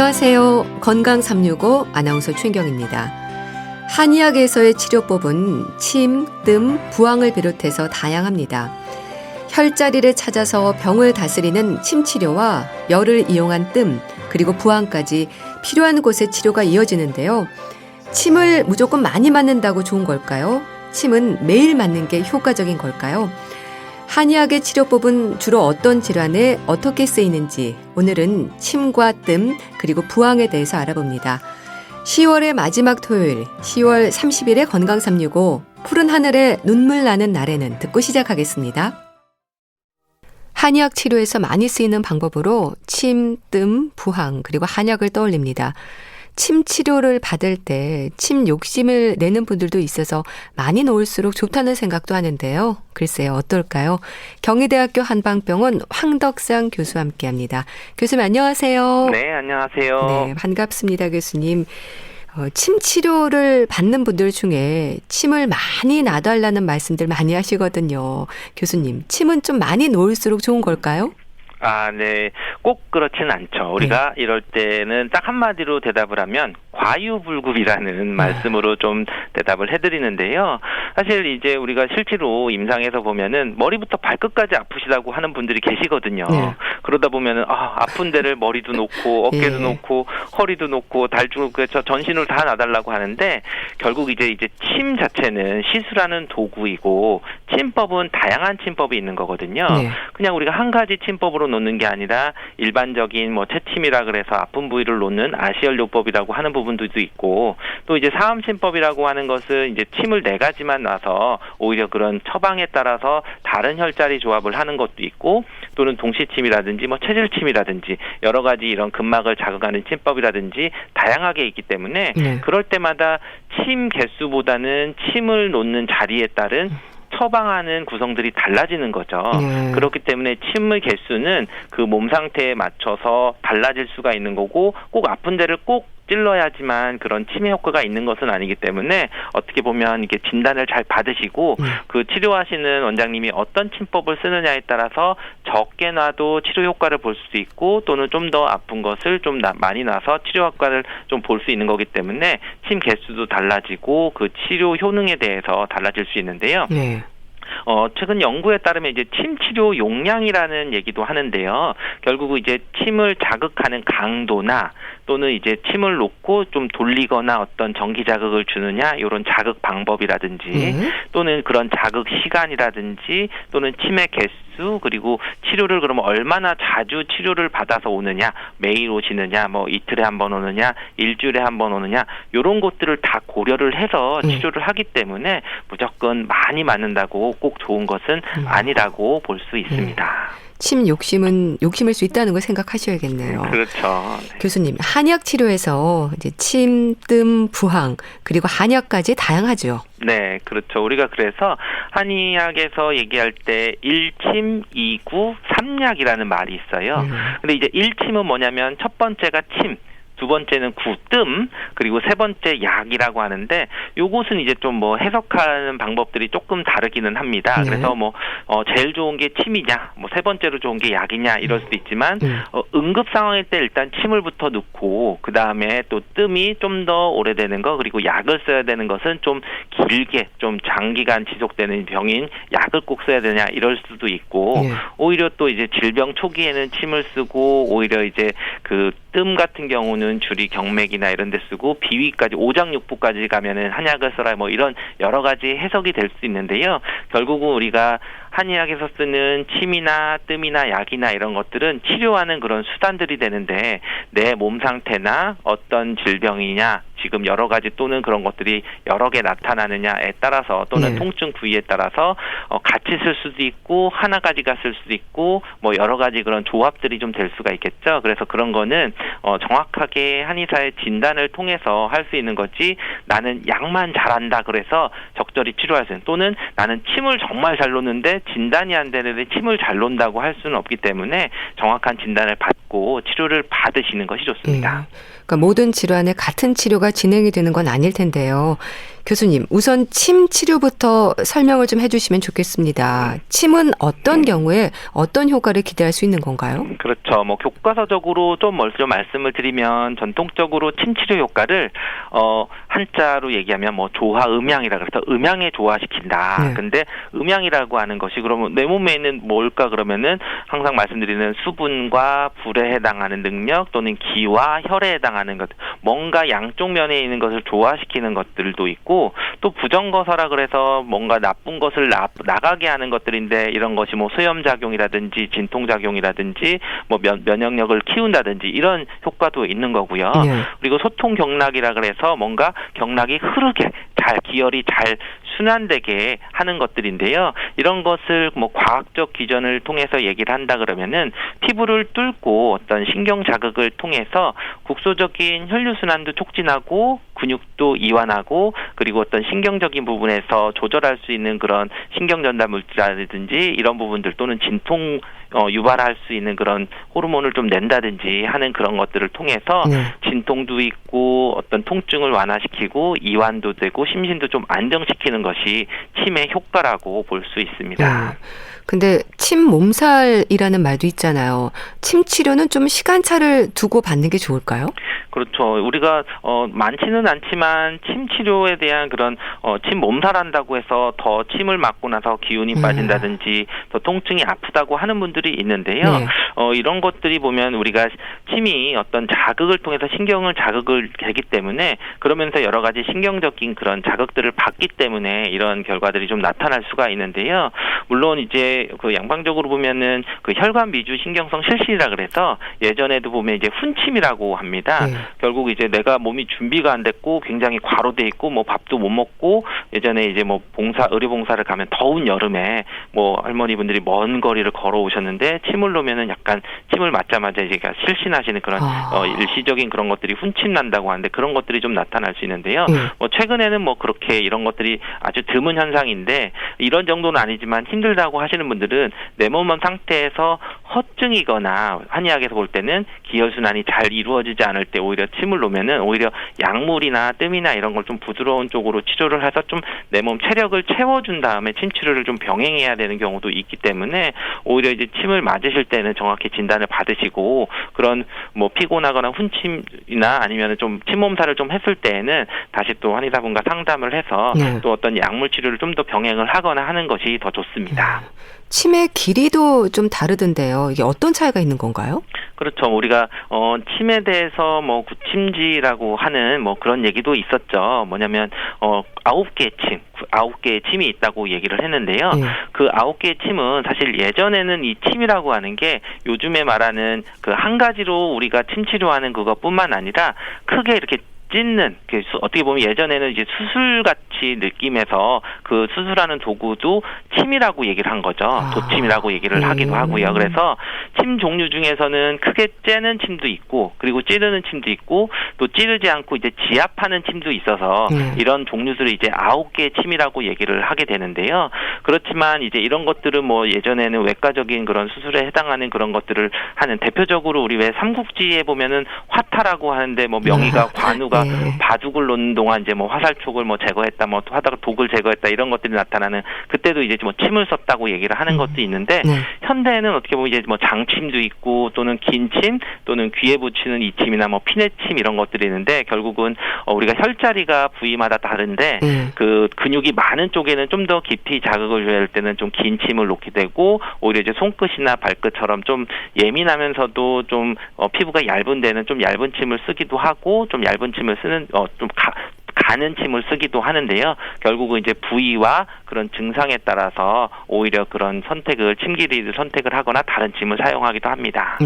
안녕하세요. 건강 365 아나운서 최인경입니다. 한의학에서의 치료법은 침, 뜸, 부항을 비롯해서 다양합니다. 혈자리를 찾아서 병을 다스리는 침치료와 열을 이용한 뜸, 그리고 부항까지 필요한 곳의 치료가 이어지는데요. 침을 무조건 많이 맞는다고 좋은 걸까요? 침은 매일 맞는 게 효과적인 걸까요? 한의학의 치료법은 주로 어떤 질환에 어떻게 쓰이는지 오늘은 침과 뜸 그리고 부항에 대해서 알아봅니다. 10월의 마지막 토요일 10월 30일의 건강 365 푸른 하늘에 눈물 나는 날에는 듣고 시작하겠습니다. 한의학 치료에서 많이 쓰이는 방법으로 침, 뜸, 부항 그리고 한약을 떠올립니다. 침 치료를 받을 때 침 욕심을 내는 분들도 있어서 많이 놓을수록 좋다는 생각도 하는데요. 글쎄요, 어떨까요? 경희대학교 한방병원 황덕상 교수와 함께합니다. 교수님 안녕하세요. 네, 안녕하세요. 네, 반갑습니다, 교수님. 침 치료를 받는 분들 중에 침을 많이 놔달라는 말씀들 많이 하시거든요. 교수님, 침은 좀 많이 놓을수록 좋은 걸까요? 네. 꼭 그렇진 않죠. 우리가 이럴 때는 딱 한마디로 대답을 하면 과유불급이라는 말씀으로 좀 대답을 해드리는데요. 사실 이제 우리가 실제로 임상에서 보면은 머리부터 발끝까지 아프시다고 하는 분들이 계시거든요. 네. 그러다 보면은 아픈 데를 머리도 놓고 어깨도 놓고 허리도 놓고 달중을 그래서 전신을 다 놔달라고 하는데 결국 이제 침 자체는 시술하는 도구이고 침법은 다양한 침법이 있는 거거든요. 네. 그냥 우리가 한 가지 침법으로 놓는 게 아니라 일반적인 채침이라 그래서 아픈 부위를 놓는 아시열요법이라고 하는 부분들도 있고 또 이제 사음침법이라고 하는 것은 이제 침을 4가지만 놔서 오히려 그런 처방에 따라서 다른 혈자리 조합을 하는 것도 있고 또는 동시침이라든지 체질침이라든지 여러 가지 이런 근막을 자극하는 침법이라든지 다양하게 있기 때문에 그럴 때마다 침 개수보다는 침을 놓는 자리에 따른 처방하는 구성들이 달라지는 거죠. 그렇기 때문에 침의 개수는 그 몸 상태에 맞춰서 달라질 수가 있는 거고 꼭 아픈 데를 꼭 찔러야지만 그런 치매 효과가 있는 것은 아니기 때문에 어떻게 보면 이게 진단을 잘 받으시고 그 치료하시는 원장님이 어떤 침법을 쓰느냐에 따라서 적게 놔도 치료 효과를 볼 수도 있고 또는 좀 더 아픈 것을 좀 많이 놔서 치료 효과를 좀 볼 수 있는 거기 때문에 침 개수도 달라지고 그 치료 효능에 대해서 달라질 수 있는데요. 최근 연구에 따르면 이제 침 치료 용량이라는 얘기도 하는데요. 결국 이제 침을 자극하는 강도나 또는 이제 침을 놓고 좀 돌리거나 어떤 전기 자극을 주느냐 이런 자극 방법이라든지 또는 그런 자극 시간이라든지 또는 침의 개수 그리고 치료를 그러면 얼마나 자주 치료를 받아서 오느냐 매일 오시느냐 이틀에 한 번 오느냐 일주일에 한 번 오느냐 이런 것들을 다 고려를 해서 치료를 하기 때문에 무조건 많이 맞는다고 꼭 좋은 것은 아니라고 볼 수 있습니다. 침 욕심일 수 있다는 걸 생각하셔야겠네요. 그렇죠. 네. 교수님, 한약 치료에서 이제 침, 뜸, 부항 그리고 한약까지 다양하죠. 네, 그렇죠. 우리가 그래서 한의학에서 얘기할 때 1침, 2구, 3약이라는 말이 있어요. 근데 이제 1침은 뭐냐면 첫 번째가 침, 두 번째는 뜸, 그리고 세 번째 약이라고 하는데 요것은 이제 좀 해석하는 방법들이 조금 다르기는 합니다. 그래서 제일 좋은 게 침이냐, 세 번째로 좋은 게 약이냐 이럴 수도 있지만 응급 상황일 때 일단 침을부터 넣고 그 다음에 또 뜸이 좀 더 오래되는 거 그리고 약을 써야 되는 것은 좀 길게 좀 장기간 지속되는 병인 약을 꼭 써야 되냐 이럴 수도 있고 오히려 또 이제 질병 초기에는 침을 쓰고 오히려 이제 그 뜸 같은 경우는 주리 경맥이나 이런 데 쓰고 비위까지 오장육부까지 가면은 한약을 써라 이런 여러 가지 해석이 될 수 있는데요. 결국은 우리가 한의학에서 쓰는 침이나 뜸이나 약이나 이런 것들은 치료하는 그런 수단들이 되는데 내 몸 상태나 어떤 질병이냐 지금 여러 가지 또는 그런 것들이 여러 개 나타나느냐에 따라서 또는 통증 부위에 따라서 같이 쓸 수도 있고 하나가지가 쓸 수도 있고 여러 가지 그런 조합들이 좀 될 수가 있겠죠. 그래서 그런 거는 정확하게 한의사의 진단을 통해서 할 수 있는 거지 나는 약만 잘한다 그래서 적절히 치료할 수 있는 또는 나는 침을 정말 잘 놓는데 진단이 안 되는데 침을 잘 놓는다고 할 수는 없기 때문에 정확한 진단을 받고 치료를 받으시는 것이 좋습니다. 그러니까 모든 질환에 같은 치료가 진행이 되는 건 아닐 텐데요. 교수님, 우선 침 치료부터 설명을 좀 해주시면 좋겠습니다. 침은 어떤 경우에 어떤 효과를 기대할 수 있는 건가요? 그렇죠. 뭐 교과서적으로 좀 먼저 말씀을 드리면 전통적으로 침 치료 효과를 한자로 얘기하면 뭐 조화음양이라 그래서 음양에 조화시킨다. 네. 근데 음양이라고 하는 것이 그러면 내 몸에 있는 뭘까 그러면은 항상 말씀드리는 수분과 불에 해당하는 능력 또는 기와 혈에 해당하는 것, 뭔가 양쪽 면에 있는 것을 조화시키는 것들도 있고 또 부정거서라 그래서 뭔가 나쁜 것을 나가게 하는 것들인데 이런 것이 뭐 수염작용이라든지 진통작용이라든지 뭐 면역력을 키운다든지 이런 효과도 있는 거고요. 네. 그리고 소통경락이라 그래서 뭔가 경락이 흐르게 잘 기혈이 잘 순환되게 하는 것들인데요. 이런 것을 뭐 과학적 기전을 통해서 얘기를 한다 그러면은 피부를 뚫고 어떤 신경 자극을 통해서 국소적인 혈류 순환도 촉진하고 근육도 이완하고 그리고 어떤 신경적인 부분에서 조절할 수 있는 그런 신경 전달 물질이라든지 이런 부분들 또는 진통 유발할 수 있는 그런 호르몬을 좀 낸다든지 하는 그런 것들을 통해서 진통도 있고 어떤 통증을 완화시키고 이완도 되고 심신도 좀 안정시키는 것이 침의 효과라고 볼 수 있습니다. 근데 침 몸살이라는 말도 있잖아요. 침 치료는 좀 시간차를 두고 받는 게 좋을까요? 그렇죠. 우리가 많지는 않지만 침 치료에 대한 그런 침 몸살한다고 해서 더 침을 맞고 나서 기운이 빠진다든지 더 통증이 아프다고 하는 분들이 있는데요. 이런 것들이 보면 우리가 침이 어떤 자극을 통해서 신경을 자극을 되기 때문에 그러면서 여러 가지 신경적인 그런 자극들을 받기 때문에 이런 결과들이 좀 나타날 수가 있는데요. 물론 이제 그 양방적으로 보면은 그 혈관 미주 신경성 실신이라 그래서 예전에도 보면 이제 훈침이라고 합니다. 결국 이제 내가 몸이 준비가 안 됐고 굉장히 과로돼 있고 뭐 밥도 못 먹고 예전에 이제 뭐 의료 봉사를 가면 더운 여름에 뭐 할머니분들이 먼 거리를 걸어오셨는데 침을 놓으면은 약간 침을 맞자마자 이제 실신하시는 그런 일시적인 그런 것들이 훈침 난다고 하는데 그런 것들이 좀 나타날 수 있는데요. 뭐 최근에는 뭐 그렇게 이런 것들이 아주 드문 현상인데 이런 정도는 아니지만 힘들다고 하시는 분들은 내 몸 상태에서 허증이거나 한의학에서 볼 때는 기혈순환이 잘 이루어지지 않을 때 오히려 침을 놓으면은 오히려 약물이나 뜸이나 이런 걸 좀 부드러운 쪽으로 치료를 해서 좀 내 몸 체력을 채워준 다음에 침 치료를 좀 병행해야 되는 경우도 있기 때문에 오히려 이제 침을 맞으실 때는 정확히 진단을 받으시고 그런 뭐 피곤하거나 훈침이나 아니면 좀 침몸살을 좀 했을 때에는 다시 또 한의사분과 상담을 해서 또 어떤 약물 치료를 좀 더 병행을 하거나 하는 것이 더 좋습니다. 침의 길이도 좀 다르던데요. 이게 어떤 차이가 있는 건가요? 그렇죠. 우리가 침에 대해서 뭐 구침지라고 하는 뭐 그런 얘기도 있었죠. 뭐냐면 9개의 침이 있다고 얘기를 했는데요. 그 9개의 침은 사실 예전에는 이 침이라고 하는 게 요즘에 말하는 그 한 가지로 우리가 침 치료하는 그것뿐만 아니라 크게 이렇게 찢는 어떻게 보면 예전에는 이제 수술같이 느낌에서 그 수술하는 도구도 침이라고 얘기를 한 거죠. 도침이라고 얘기를 하기도 하고요. 그래서 침 종류 중에서는 크게 째는 침도 있고 그리고 찌르는 침도 있고 또 찌르지 않고 이제 지압하는 침도 있어서 이런 종류들을 이제 9개의 침이라고 얘기를 하게 되는데요. 그렇지만 이제 이런 것들은 뭐 예전에는 외과적인 그런 수술에 해당하는 그런 것들을 하는 대표적으로 우리 왜 삼국지에 보면은 화타라고 하는데 뭐 명의가 관우가 바둑을 놓는 동안 이제 뭐 화살촉을 뭐 제거했다, 뭐 하다가 독을 제거했다 이런 것들이 나타나는 그때도 이제 뭐 침을 썼다고 얘기를 하는 것도 있는데 현대에는 어떻게 보면 이제 뭐 장침도 있고 또는 긴침 또는 귀에 붙이는 이침이나 뭐 피내침 이런 것들이 있는데 결국은 우리가 혈자리가 부위마다 다른데 그 근육이 많은 쪽에는 좀 더 깊이 자극을 줘야 할 때는 좀 긴 침을 놓게 되고 오히려 이제 손끝이나 발끝처럼 좀 예민하면서도 좀 피부가 얇은 데는 좀 얇은 침을 쓰기도 하고 좀 얇은 침을 쓰는 좀 가는 침을 쓰기도 하는데요. 결국은 이제 부위와 그런 증상에 따라서 오히려 그런 침 길이를 선택을 하거나 다른 침을 사용하기도 합니다.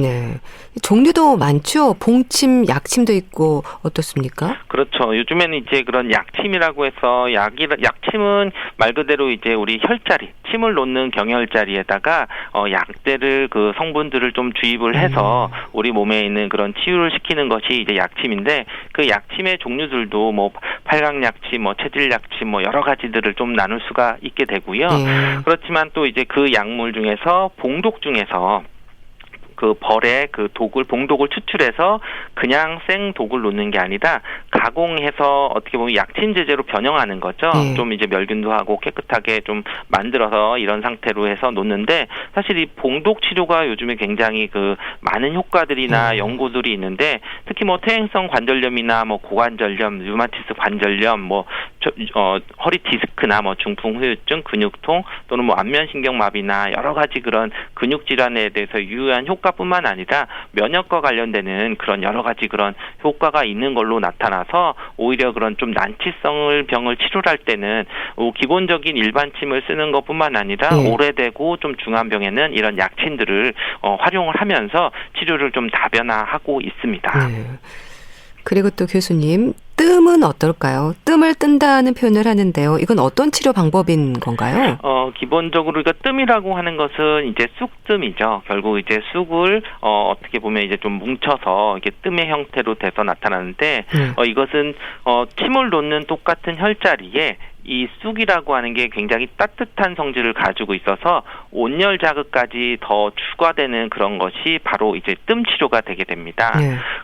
종류도 많죠. 봉침, 약침도 있고 어떻습니까? 그렇죠. 요즘에는 이제 그런 약침이라고 해서 약침은 말 그대로 이제 우리 혈자리, 침을 놓는 경혈자리에다가 약들을 그 성분들을 좀 주입을 해서 우리 몸에 있는 그런 치유를 시키는 것이 이제 약침인데 그 약침의 종류들도 뭐 팔강약침, 뭐 체질약침, 뭐 여러 가지들을 좀 나눌 수가 있게 되고요. 그렇지만 또 이제 그 약물 중에서 봉독 중에서 그 벌에 그 봉독을 추출해서 그냥 생 독을 놓는 게 아니라 가공해서 어떻게 보면 약침 제제로 변형하는 거죠. 좀 이제 멸균도 하고 깨끗하게 좀 만들어서 이런 상태로 해서 놓는데, 사실 이 봉독 치료가 요즘에 굉장히 그 많은 효과들이나 연구들이 있는데, 특히 뭐 퇴행성 관절염이나 뭐 고관절염, 류마티스 관절염, 뭐 허리 디스크나 뭐 중풍 후유증, 근육통 또는 뭐 안면신경마비나 여러 가지 그런 근육 질환에 대해서 유효한 효과뿐만 아니라 면역과 관련되는 그런 여러 가지 그런 효과가 있는 걸로 나타나서, 오히려 그런 좀 난치성을 병을 치료할 때는 기본적인 일반 침을 쓰는 것뿐만 아니라 오래되고 좀 중한 병에는 이런 약침들을 활용을 하면서 치료를 좀 다변화하고 있습니다. 네. 그리고 또 교수님, 뜸은 어떨까요? 뜸을 뜬다는 표현을 하는데요. 이건 어떤 치료 방법인 건가요? 기본적으로 우리가 뜸이라고 하는 것은 이제 쑥뜸이죠. 결국 이제 쑥을 어떻게 보면 이제 좀 뭉쳐서 이게 뜸의 형태로 돼서 나타나는데, 이것은 침을 놓는 똑같은 혈자리에 이 쑥이라고 하는 게 굉장히 따뜻한 성질을 가지고 있어서 온열 자극까지 더 추가되는 그런 것이 바로 이제 뜸 치료가 되게 됩니다.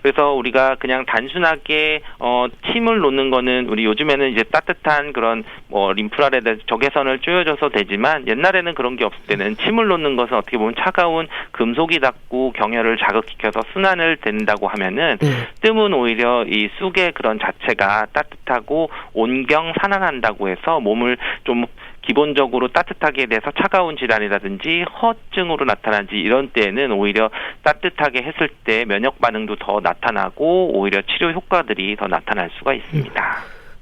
그래서 우리가 그냥 단순하게 침을 놓는 거는, 우리 요즘에는 이제 따뜻한 그런 뭐 림프랄에 대해서 적외선을 쪼여줘서 되지만, 옛날에는 그런 게 없을 때는 침을 놓는 것은 어떻게 보면 차가운 금속이 닿고 경혈을 자극시켜서 순환을 된다고 하면은, 뜸은 오히려 이 쑥의 그런 자체가 따뜻하고 온경 산안한다고 해서 몸을 좀 기본적으로 따뜻하게 돼서 차가운 질환이라든지 허증으로 나타나지 이런 때에는 오히려 따뜻하게 했을 때 면역 반응도 더 나타나고 오히려 치료 효과들이 더 나타날 수가 있습니다.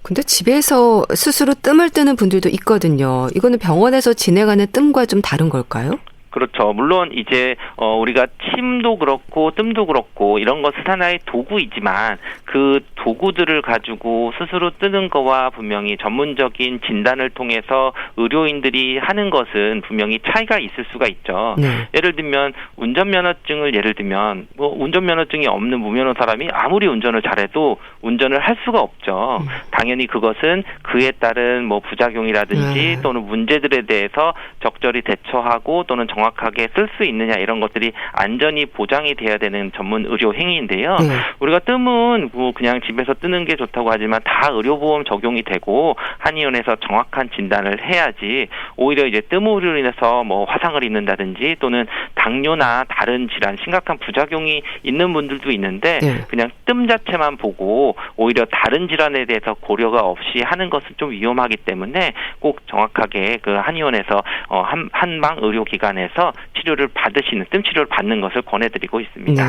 근데 집에서 스스로 뜸을 뜨는 분들도 있거든요. 이거는 병원에서 진행하는 뜸과 좀 다른 걸까요? 그렇죠. 물론 이제 우리가 침도 그렇고 뜸도 그렇고 이런 것은 하나의 도구이지만, 그 도구들을 가지고 스스로 뜨는 거와 분명히 전문적인 진단을 통해서 의료인들이 하는 것은 분명히 차이가 있을 수가 있죠. 예를 들면 운전면허증을 뭐 운전면허증이 없는 무면허 사람이 아무리 운전을 잘해도 운전을 할 수가 없죠. 당연히 그것은 그에 따른 뭐 부작용이라든지 또는 문제들에 대해서 적절히 대처하고 또는 정확하게 쓸 수 있느냐, 이런 것들이 안전이 보장이 돼야 되는 전문 의료 행위인데요. 우리가 뜸은 뭐 그냥 집에서 뜨는 게 좋다고 하지만 다 의료보험 적용이 되고 한의원에서 정확한 진단을 해야지, 오히려 이제 뜸으로 인해서 뭐 화상을 입는다든지 또는 당뇨나 다른 질환, 심각한 부작용이 있는 분들도 있는데, 그냥 뜸 자체만 보고 오히려 다른 질환에 대해서 고려가 없이 하는 것은 좀 위험하기 때문에 꼭 정확하게 그 한의원에서 한방 의료기관에서 치료를 받으시는, 뜸 치료를 받는 것을 권해드리고 있습니다.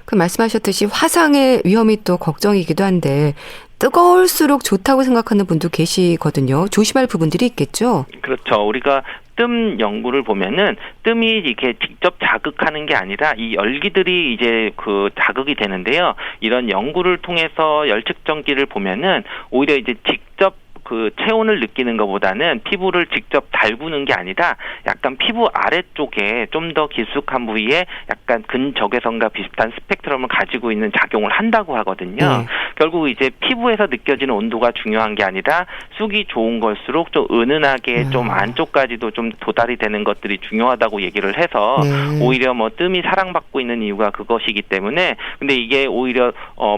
그 말씀하셨듯이 화상의 위험이 또 걱정이기도 한데, 뜨거울수록 좋다고 생각하는 분도 계시거든요. 조심할 부분들이 있겠죠? 그렇죠. 우리가 뜸 연구를 보면은 뜸이 이렇게 직접 자극하는 게 아니라 이 열기들이 이제 그 자극이 되는데요. 이런 연구를 통해서 열측정기를 보면은 오히려 이제 직접 그 체온을 느끼는 것보다는 피부를 직접 달구는 게 아니라 약간 피부 아래쪽에 좀 더 깊숙한 부위에 약간 근적외선과 비슷한 스펙트럼을 가지고 있는 작용을 한다고 하거든요. 결국 이제 피부에서 느껴지는 온도가 중요한 게 아니라 쑥이 좋은 걸수록 좀 은은하게 좀 안쪽까지도 좀 도달이 되는 것들이 중요하다고 얘기를 해서 오히려 뭐 뜸이 사랑받고 있는 이유가 그것이기 때문에, 근데 이게 오히려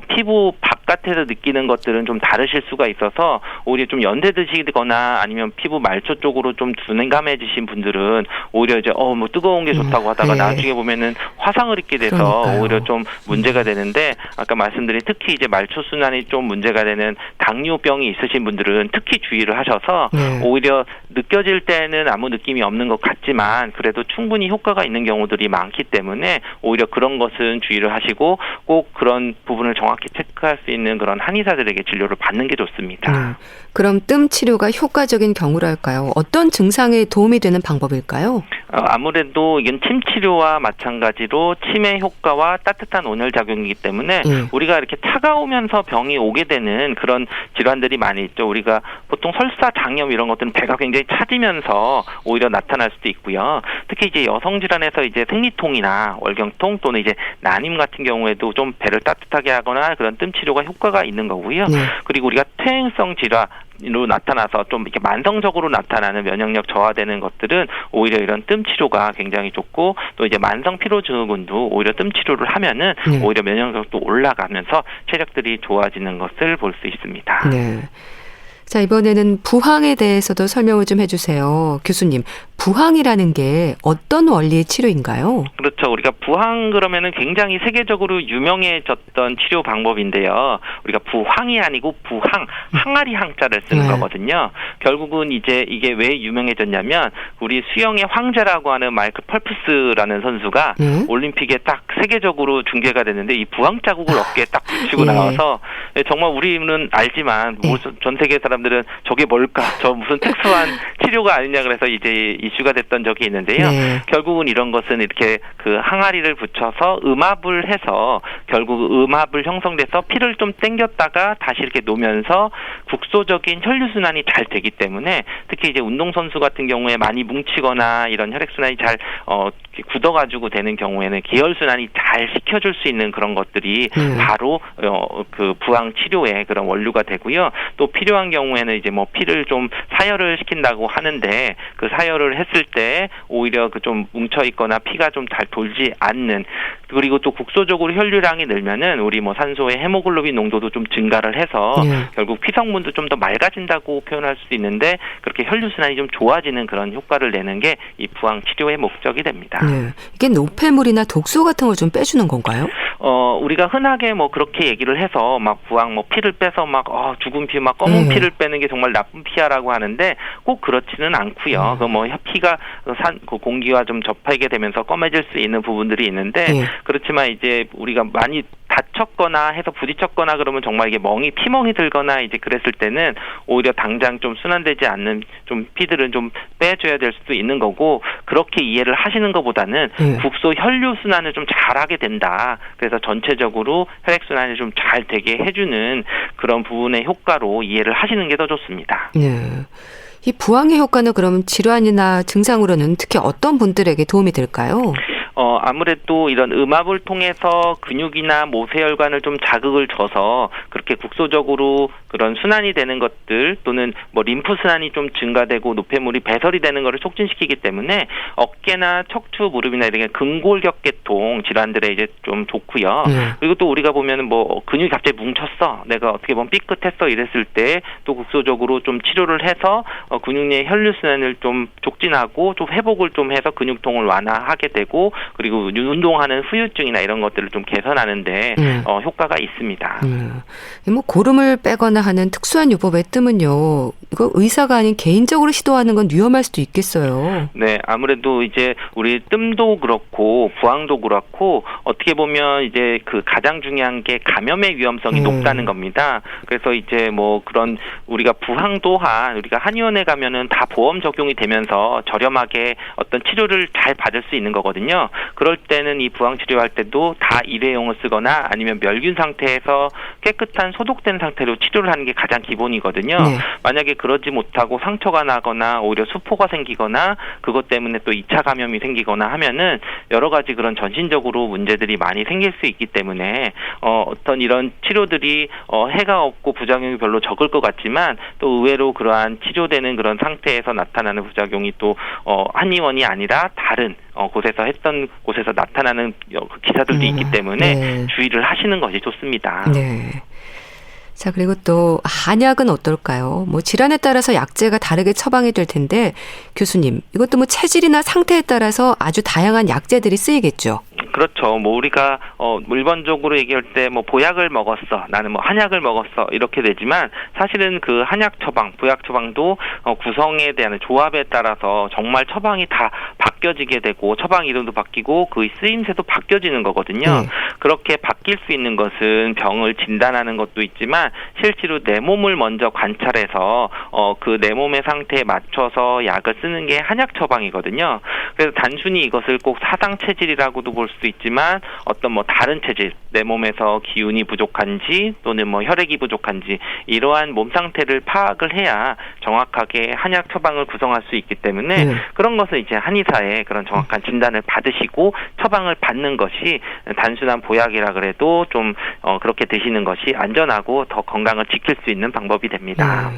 피부 바깥에서 느끼는 것들은 좀 다르실 수가 있어서 오히려 좀 연세 드시거나 아니면 피부 말초 쪽으로 좀 둔감해지신 분들은 오히려 이제 뭐 뜨거운 게 좋다고 하다가 나중에 보면은 화상을 입게 돼서 그러니까요. 오히려 좀 문제가 되는데, 아까 말씀드린 특히 이제 말초 순환이 좀 문제가 되는 당뇨병이 있으신 분들은 특히 주의를 하셔서 오히려 느껴질 때는 아무 느낌이 없는 것 같지만 그래도 충분히 효과가 있는 경우들이 많기 때문에 오히려 그런 것은 주의를 하시고 꼭 그런 부분을 정확히 체크할 수 있는 그런 한의사들에게 진료를 받는 게 좋습니다. 그럼 뜸 치료가 효과적인 경우랄까요? 어떤 증상에 도움이 되는 방법일까요? 아무래도 이건 침 치료와 마찬가지로 침의 효과와 따뜻한 온열 작용이기 때문에 우리가 이렇게 차가우면서 병이 오게 되는 그런 질환들이 많이 있죠. 우리가 보통 설사, 장염 이런 것들은 배가 굉장히 차지면서 오히려 나타날 수도 있고요. 특히 이제 여성 질환에서 이제 생리통이나 월경통 또는 이제 난임 같은 경우에도 좀 배를 따뜻하게 하거나 그런 뜸 치료가 효과가 있는 거고요. 그리고 우리가 퇴행성 질환 나타나서 좀 이렇게 만성적으로 나타나는 면역력 저하되는 것들은 오히려 이런 뜸 치료가 굉장히 좋고, 또 이제 만성 피로 증후군도 오히려 뜸 치료를 하면은 오히려 면역력도 올라가면서 체력들이 좋아지는 것을 볼 수 있습니다. 네. 자, 이번에는 부항에 대해서도 설명을 좀 해주세요. 교수님, 부항이라는 게 어떤 원리의 치료인가요? 그렇죠. 우리가 부항 그러면은 굉장히 세계적으로 유명해졌던 치료 방법인데요. 우리가 부황이 아니고 부항, 항아리 항자를 쓰는 거거든요. 결국은 이제 이게 왜 유명해졌냐면, 우리 수영의 황제라고 하는 마이클 펠프스라는 선수가 올림픽에 딱 세계적으로 중계가 됐는데 이 부항 자국을 어깨에 딱 붙이고 나와서 정말 우리는 알지만 전 세계 사람들은 저게 뭘까? 저 무슨 특수한 치료가 아니냐 그래서 이제 이슈가 됐던 적이 있는데요. 결국은 이런 것은 이렇게 그 항아리를 붙여서 음압을 해서 결국 음압을 형성돼서 피를 좀 당겼다가 다시 이렇게 놓으면서 국소적인 혈류순환이 잘 되기 때문에, 특히 이제 운동선수 같은 경우에 많이 뭉치거나 이런 혈액순환이 잘 굳어가지고 되는 경우에는 기혈순환이 잘 시켜줄 수 있는 그런 것들이 바로 그 부항 치료의 그런 원료가 되고요. 또 필요한 경우에는 이제 뭐 피를 좀 사혈을 시킨다고 하는데, 그 사혈을 했을 때 오히려 그 좀 뭉쳐 있거나 피가 좀 잘 돌지 않는, 그리고 또 국소적으로 혈류량이 늘면은 우리 뭐 산소의 헤모글로빈 농도도 좀 증가를 해서 결국 피 성분도 좀 더 맑아진다고 표현할 수 있는데, 그렇게 혈류순환이 좀 좋아지는 그런 효과를 내는 게 이 부항 치료의 목적이 됩니다. 이게 노폐물이나 독소 같은 걸 좀 빼주는 건가요? 우리가 흔하게 뭐 그렇게 얘기를 해서 막 부항 뭐 피를 빼서 막 죽은 피 막 검은 피를 빼는 게 정말 나쁜 피야라고 하는데, 꼭 그렇지는 않고요. 그 뭐 피가 그 공기와 좀 접하게 되면서 검해질 수 있는 부분들이 있는데, 그렇지만 이제 우리가 많이 다쳤거나 해서 부딪혔거나 그러면 정말 이게 피멍이 들거나 이제 그랬을 때는 오히려 당장 좀 순환되지 않는 좀 피들은 좀 빼줘야 될 수도 있는 거고, 그렇게 이해를 하시는 것보다는 국소 혈류 순환을 좀 잘하게 된다. 그래서 전체적으로 혈액순환이 좀 잘 되게 해주는 그런 부분의 효과로 이해를 하시는 게 더 좋습니다. 이 부항의 효과는 그럼 질환이나 증상으로는 특히 어떤 분들에게 도움이 될까요? 아무래도 이런 음압을 통해서 근육이나 모세혈관을 좀 자극을 줘서 그렇게 국소적으로 그런 순환이 되는 것들, 또는 뭐 림프 순환이 좀 증가되고 노폐물이 배설이 되는 것을 촉진시키기 때문에 어깨나 척추, 무릎이나 이런 근골격계통 질환들에 이제 좀 좋고요. 그리고 또 우리가 보면은 뭐 근육이 갑자기 뭉쳤어, 내가 어떻게 보면 삐끗했어 이랬을 때 또 국소적으로 좀 치료를 해서 근육 내 혈류 순환을 좀 촉진하고 좀 회복을 좀 해서 근육통을 완화하게 되고, 그리고 운동하는 후유증이나 이런 것들을 좀 개선하는데 효과가 있습니다. 뭐 고름을 빼거나 하는 특수한 요법의 뜸은요, 이거 의사가 아닌 개인적으로 시도하는 건 위험할 수도 있겠어요. 네, 아무래도 이제 우리 뜸도 그렇고 부항도 그렇고 어떻게 보면 이제 그 가장 중요한 게 감염의 위험성이 높다는 겁니다. 그래서 이제 뭐 그런 우리가 부항 또한 우리가 한의원에 가면은 다 보험 적용이 되면서 저렴하게 어떤 치료를 잘 받을 수 있는 거거든요. 그럴 때는 이 부항 치료할 때도 다 일회용을 쓰거나 아니면 멸균 상태에서 깨끗한 소독된 상태로 치료를 하는 게 가장 기본이거든요. 만약에 그러지 못하고 상처가 나거나 오히려 수포가 생기거나 그것 때문에 또 2차 감염이 생기거나 하면은 여러 가지 그런 전신적으로 문제들이 많이 생길 수 있기 때문에 어떤 이런 치료들이 해가 없고 부작용이 별로 적을 것 같지만, 또 의외로 그러한 치료되는 그런 상태에서 나타나는 부작용이 또 한의원이 아니라 다른 했던 곳에서 나타나는 기사들도 있기 때문에 주의를 하시는 것이 좋습니다. 자, 그리고 또 한약은 어떨까요? 뭐 질환에 따라서 약재가 다르게 처방이 될 텐데, 교수님, 이것도 뭐 체질이나 상태에 따라서 아주 다양한 약재들이 쓰이겠죠? 그렇죠. 뭐 우리가 일반적으로 얘기할 때 뭐 보약을 먹었어, 나는 뭐 한약을 먹었어 이렇게 되지만, 사실은 그 한약 처방, 부약 처방도 구성에 대한 조합에 따라서 정말 처방이 다 바뀌어지게 되고 처방 이름도 바뀌고 그 쓰임새도 바뀌어지는 거거든요. 그렇게 바뀔 수 있는 것은 병을 진단하는 것도 있지만, 실제로 내 몸을 먼저 관찰해서 그 내 몸의 상태에 맞춰서 약을 쓰는 게 한약 처방이거든요. 그래서 단순히 이것을 꼭 사상 체질이라고도 볼 수 수도 있지만 어떤 뭐 다른 체질, 내 몸에서 기운이 부족한지 또는 뭐 혈액이 부족한지 이러한 몸 상태를 파악을 해야 정확하게 한약 처방을 구성할 수 있기 때문에 그런 것은 이제 한의사의 그런 정확한 진단을 받으시고 처방을 받는 것이 단순한 보약이라 그래도 좀 그렇게 드시는 것이 안전하고 더 건강을 지킬 수 있는 방법이 됩니다.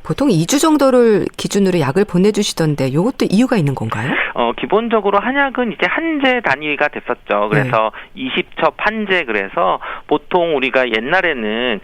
보통 2주 정도를 기준으로 약을 보내주시던데 이것도 이유가 있는 건가요? 기본적으로 한약은 이제 한제 단위가 됐었죠. 그래서 20첩 한제 그래서 보통 우리가 옛날에는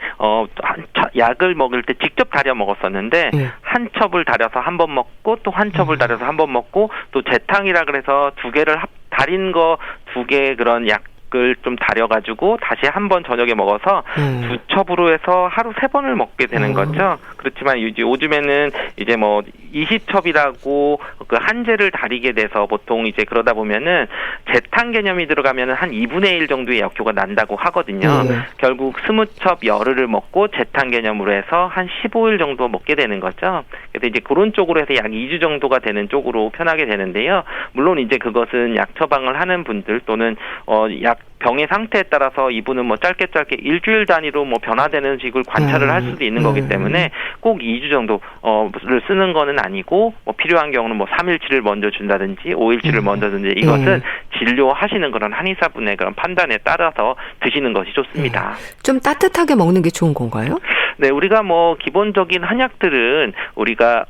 약을 먹을 때 직접 달여 먹었었는데 한 첩을 달여서 한 번 먹고 또 한 첩을 달여서 한 번 먹고 또 재탕이라 그래서 두 개를 달인 거 두 개 그런 약을 좀 달여가지고 다시 한 번 저녁에 먹어서 두 첩으로 해서 하루 3번을 먹게 되는 거죠. 그렇지만 요즘에는 이제 뭐 20첩이라고 그 한제를 다리게 돼서 보통 이제 그러다 보면은 재탕 개념이 들어가면은 한 2분의 1 정도의 약효가 난다고 하거든요. 결국 20첩 열흘을 먹고 재탕 개념으로 해서 한 15일 정도 먹게 되는 거죠. 그래서 이제 그런 쪽으로 해서 약 2주 정도가 되는 쪽으로 편하게 되는데요. 물론 이제 그것은 약 처방을 하는 분들 또는 약 병의 상태에 따라서 이분은 뭐 짧게 일주일 단위로 뭐 변화되는 식을 관찰을 할 수도 있는 거기 때문에 꼭 2주 정도를 쓰는 거는 아니고 뭐 필요한 경우는 뭐 3일치를 먼저 준다든지 5일치를 먼저 준다든지 이것은 진료하시는 그런 한의사분의 그런 판단에 따라서 드시는 것이 좋습니다. 좀 따뜻하게 먹는 게 좋은 건가요? 네, 우리가 뭐 기본적인 한약들은 우리가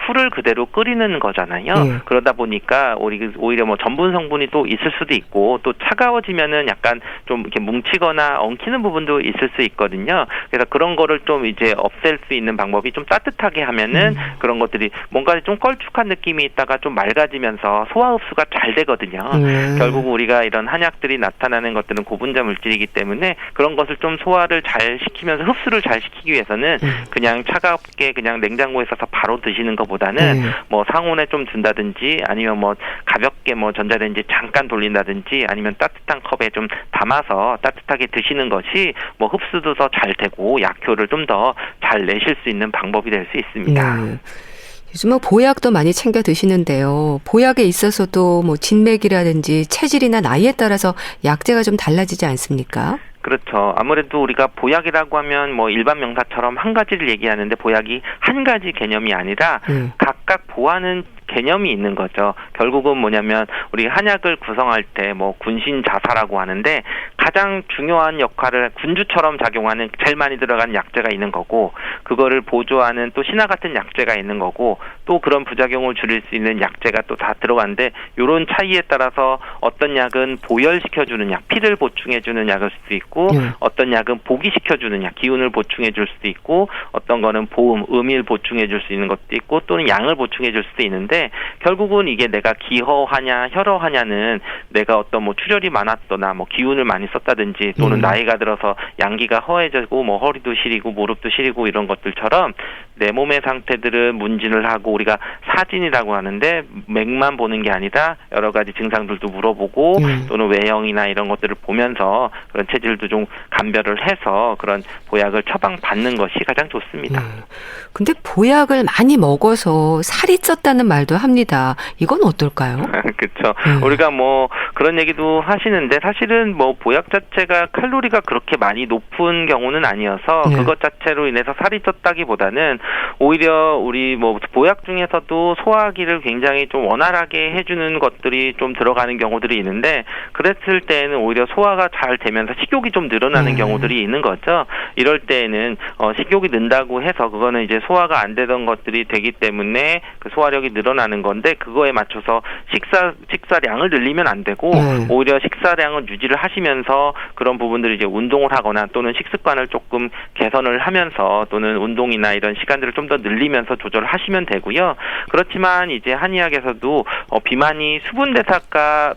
풀을 그대로 끓이는 거잖아요. 그러다 보니까 오히려 뭐 전분 성분이 또 있을 수도 있고 또 차가워지면은 약간 좀 이렇게 뭉치거나 엉키는 부분도 있을 수 있거든요. 그래서 그런 거를 좀 이제 없앨 수 있는 방법이 좀 따뜻하게 하면은 그런 것들이 뭔가 좀 걸쭉한 느낌이 있다가 좀 맑아지면서 소화 흡수가 잘 되거든요. 결국 우리가 이런 한약들이 나타나는 것들은 고분자 물질이기 때문에 그런 것을 좀 소화를 잘 시키면서 흡수를 잘 시키기 위해서는 그냥 차갑게 그냥 냉장고에 있어서 바로 드시는 것보다는 뭐 상온에 좀 둔다든지 아니면 뭐 가볍게 뭐 전자레인지 잠깐 돌린다든지 아니면 따뜻한 컵에 좀 담아서 따뜻하게 드시는 것이 뭐 흡수도 더 잘 되고 약효를 좀 더 잘 내실 수 있는 방법이 될 수 있습니다. 요즘은 보약도 많이 챙겨 드시는데요. 보약에 있어서도 뭐 진맥이라든지 체질이나 나이에 따라서 약재가 좀 달라지지 않습니까? 그렇죠. 아무래도 우리가 보약이라고 하면 뭐 일반 명사처럼 한 가지를 얘기하는데 보약이 한 가지 개념이 아니라 각각 보하는 개념이 있는 거죠. 결국은 뭐냐면 우리 한약을 구성할 때 뭐 군신자사라고 하는데 가장 중요한 역할을 군주처럼 작용하는 제일 많이 들어가는 약재가 있는 거고 그거를 보조하는 또 신화 같은 약재가 있는 거고 또 그런 부작용을 줄일 수 있는 약재가 또 다 들어가는데 이런 차이에 따라서 어떤 약은 보혈시켜주는 약, 피를 보충해주는 약일 수도 있고 어떤 약은 보기시켜주는 약, 기운을 보충해줄 수도 있고 어떤 거는 보음, 음일 보충해줄 수 있는 것도 있고 또는 양을 보충해줄 수도 있는데 결국은 이게 내가 기허하냐 혈허하냐는 내가 어떤 뭐 출혈이 많았거나 뭐 기운을 많이 썼다든지 또는 나이가 들어서 양기가 허해지고 뭐 허리도 시리고 무릎도 시리고 이런 것들처럼 내 몸의 상태들은 문진을 하고 우리가 사진이라고 하는데 맥만 보는 게 아니라 여러 가지 증상들도 물어보고 또는 외형이나 이런 것들을 보면서 그런 체질도 좀 감별을 해서 그런 보약을 처방받는 것이 가장 좋습니다. 근데 보약을 많이 먹어서 살이 쪘다는 말도 합니다. 이건 어떨까요? 그렇죠. 우리가 뭐 그런 얘기도 하시는데 사실은 뭐 보약 자체가 칼로리가 그렇게 많이 높은 경우는 아니어서 그것 자체로 인해서 살이 쪘다기보다는 오히려 우리 뭐 보약 중에서도 소화기를 굉장히 좀 원활하게 해주는 것들이 좀 들어가는 경우들이 있는데 그랬을 때에는 오히려 소화가 잘 되면서 식욕이 좀 늘어나는 경우들이 있는 거죠. 이럴 때에는 식욕이 는다고 해서 그거는 이제 소화가 안 되던 것들이 되기 때문에 그 소화력이 늘어나는 건데 그거에 맞춰서 식사량을 늘리면 안 되고 오히려 식사량을 유지를 하시면서 그런 부분들을 이제 운동을 하거나 또는 식습관을 조금 개선을 하면서 또는 운동이나 이런 시간들을 좀 더 늘리면서 조절을 하시면 되고요. 그렇지만 이제 한의학에서도 비만이 수분대사가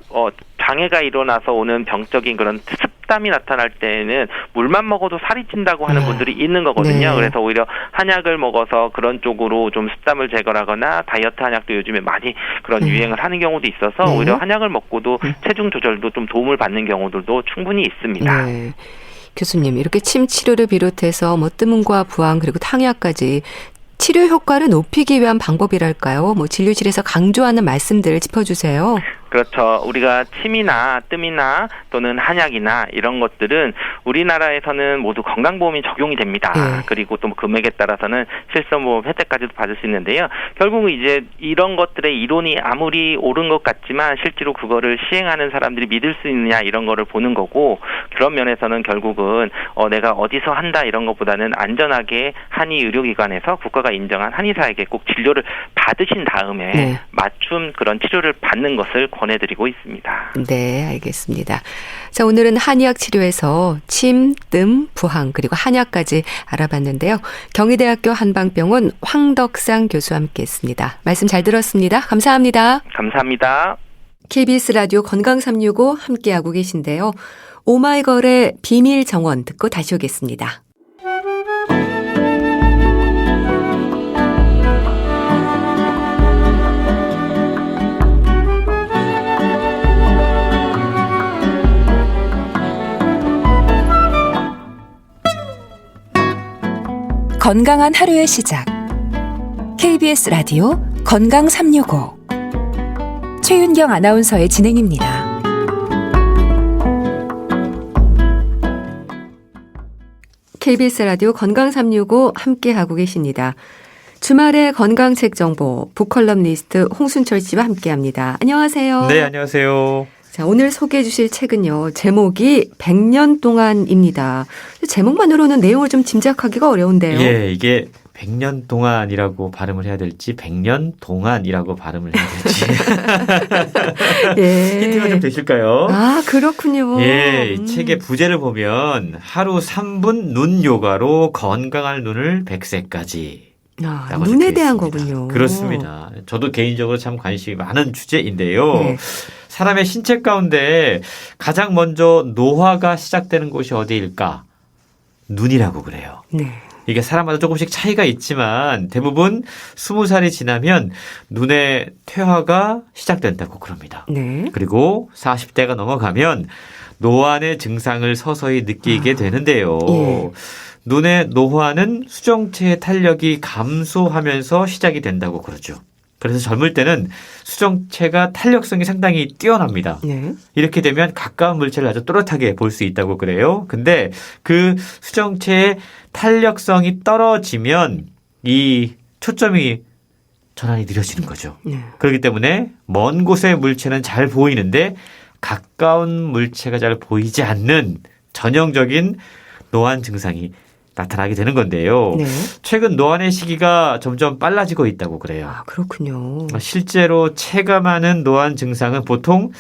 장애가 일어나서 오는 병적인 그런 습담이 나타날 때에는 물만 먹어도 살이 찐다고 하는 분들이 있는 거거든요. 그래서 오히려 한약을 먹어서 그런 쪽으로 좀 습담을 제거하거나 다이어트 한약도 요즘에 많이 그런 유행을 하는 경우도 있어서 오히려 한약을 먹고도 체중 조절도 좀 도움을 받는 경우들도 충분히 있습니다. 교수님, 이렇게 침 치료를 비롯해서 뭐 뜨문과 부항 그리고 탕약까지 치료 효과를 높이기 위한 방법이랄까요? 뭐 진료실에서 강조하는 말씀들을 짚어주세요. 그렇죠. 우리가 침이나 뜸이나 또는 한약이나 이런 것들은 우리나라에서는 모두 건강보험이 적용이 됩니다. 네. 그리고 또 금액에 따라서는 실손보험 혜택까지도 받을 수 있는데요. 결국은 이제 이런 것들의 이론이 아무리 옳은 것 같지만 실제로 그거를 시행하는 사람들이 믿을 수 있느냐 이런 거를 보는 거고, 그런 면에서는 결국은 내가 어디서 한다 이런 것보다는 안전하게 한의 의료기관에서 국가가 인정한 한의사에게 꼭 진료를 받으신 다음에 네. 맞춤 그런 치료를 받는 것을 권해드리고 있습니다. 네, 알겠습니다. 자, 오늘은 한의학 치료에서 침, 뜸, 부항 그리고 한약까지 알아봤는데요. 경희대학교 한방병원 황덕상 교수와 함께했습니다. 말씀 잘 들었습니다. 감사합니다. 감사합니다. KBS 라디오 건강365 함께하고 계신데요. 오마이걸의 비밀 정원 듣고 다시 오겠습니다. 건강한 하루의 시작. KBS 라디오 건강365 최윤경 아나운서의 진행입니다. KBS 라디오 건강365 함께하고 계십니다. 주말의 건강책 정보 북컬럼니스트 홍순철 씨와 함께합니다. 안녕하세요. 네, 안녕하세요. 자, 오늘 소개해 주실 책은요. 제목이 100년 동안입니다. 제목만으로는 내용을 좀 짐작하기가 어려운데요. 예, 이게 100년 동안이라고 발음을 해야 될지 100년 동안이라고 발음을 해야 될지 예. 힌트가 좀 되실까요? 아, 그렇군요. 예, 이 책의 부제를 보면 하루 3분 눈 요가로 건강할 눈을 100세까지. 아, 눈에 대한 거군요. 그렇습니다. 저도 개인적으로 참 관심이 많은 주제인데요. 네. 사람의 신체 가운데 가장 먼저 노화가 시작되는 곳이 어디일까? 눈이라고 그래요. 네. 이게 사람마다 조금씩 차이가 있지만 대부분 20살이 지나면 눈의 퇴화가 시작된다고 그럽니다. 네. 그리고 40대가 넘어가면 노안의 증상을 서서히 느끼게 되는데요. 예. 눈의 노화는 수정체의 탄력이 감소하면서 시작이 된다고 그러죠. 그래서 젊을 때는 수정체가 탄력성이 상당히 뛰어납니다. 네. 이렇게 되면 가까운 물체를 아주 또렷하게 볼 수 있다고 그래요. 근데 그 수정체의 탄력성이 떨어지면 이 초점이 전환이 느려지는 거죠. 네. 그렇기 때문에 먼 곳의 물체는 잘 보이는데 가까운 물체가 잘 보이지 않는 전형적인 노안 증상이 나타나게 되는 건데요. 네. 최근 노안의 시기가 점점 빨라지고 있다고 그래요. 아, 그렇군요. 실제로 체감하는 노안 증상은 보통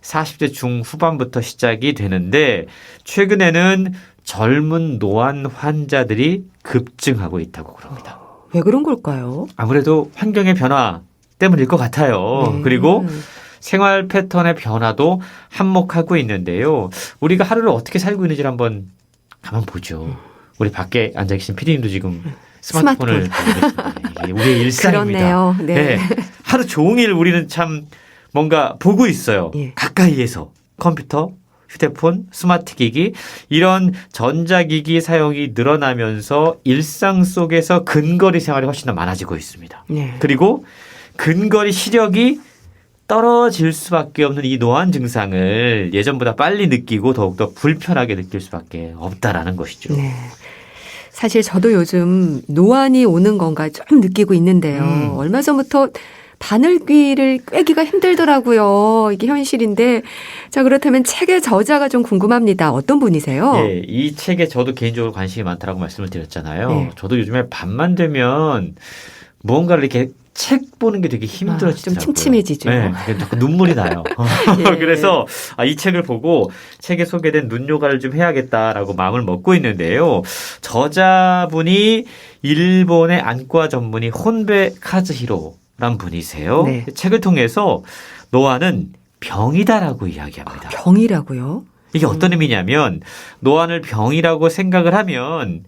40대 중후반부터 시작이 되는데 최근에는 젊은 노안 환자들이 급증하고 있다고 그럽니다. 왜 그런 걸까요? 아무래도 환경의 변화 때문일 것 같아요. 네. 그리고 생활 패턴의 변화도 한몫하고 있는데요. 우리가 하루를 어떻게 살고 있는지를 한번 가만 보죠. 우리 밖에 앉아 계신 PD님도 지금 스마트폰을 보고 계십니다. 이게 우리의 일상입니다. 그렇네요. 네. 하루 종일 우리는 참 뭔가 보고 있어요. 예. 가까이에서 컴퓨터, 휴대폰, 스마트기기 이런 전자기기 사용이 늘어나면서 일상 속에서 근거리 생활이 훨씬 더 많아지고 있습니다. 네. 그리고 근거리 시력이 떨어질 수밖에 없는 이 노안 증상을 예전보다 빨리 느끼고 더욱더 불편하게 느낄 수밖에 없다라는 것이죠. 네. 사실 저도 요즘 노안이 오는 건가 좀 느끼고 있는데요. 얼마 전부터 바늘귀를 꿰기가 힘들더라고요. 이게 현실인데. 자, 그렇다면 책의 저자가 좀 궁금합니다. 어떤 분이세요? 네, 이 책에 저도 개인적으로 관심이 많다라고 말씀을 드렸잖아요. 네. 저도 요즘에 밤만 되면 무언가를 이렇게 책 보는 게 되게 힘들어지더라고요. 좀 침침해지죠. 네, 자꾸 눈물이 나요. 예. 그래서 이 책을 보고 책에 소개된 눈 요가를 좀 해야겠다라고 마음을 먹고 있는데요. 저자분이 일본의 안과 전문의 혼베 카즈히로란 분이세요. 네. 책을 통해서 노안은 병이다라고 이야기합니다. 병이라고요? 이게 어떤 의미냐면 노안을 병이라고 생각을 하면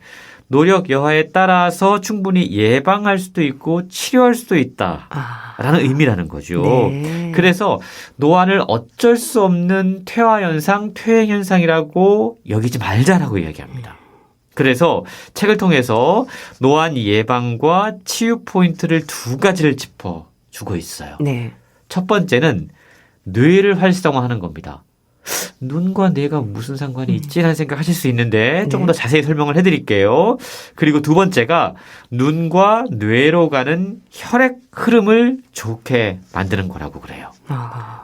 노력 여하에 따라서 충분히 예방할 수도 있고 치료할 수도 있다라는 의미라는 거죠. 네. 그래서 노안을 어쩔 수 없는 퇴화 현상, 퇴행 현상이라고 여기지 말자라고 이야기합니다. 그래서 책을 통해서 노안 예방과 치유 포인트를 두 가지를 짚어주고 있어요. 네. 첫 번째는 뇌를 활성화하는 겁니다. 눈과 뇌가 무슨 상관이 있지라는 생각하실 수 있는데 조금 더 자세히 설명을 해드릴게요. 그리고 두 번째가 눈과 뇌로 가는 혈액 흐름을 좋게 만드는 거라고 그래요.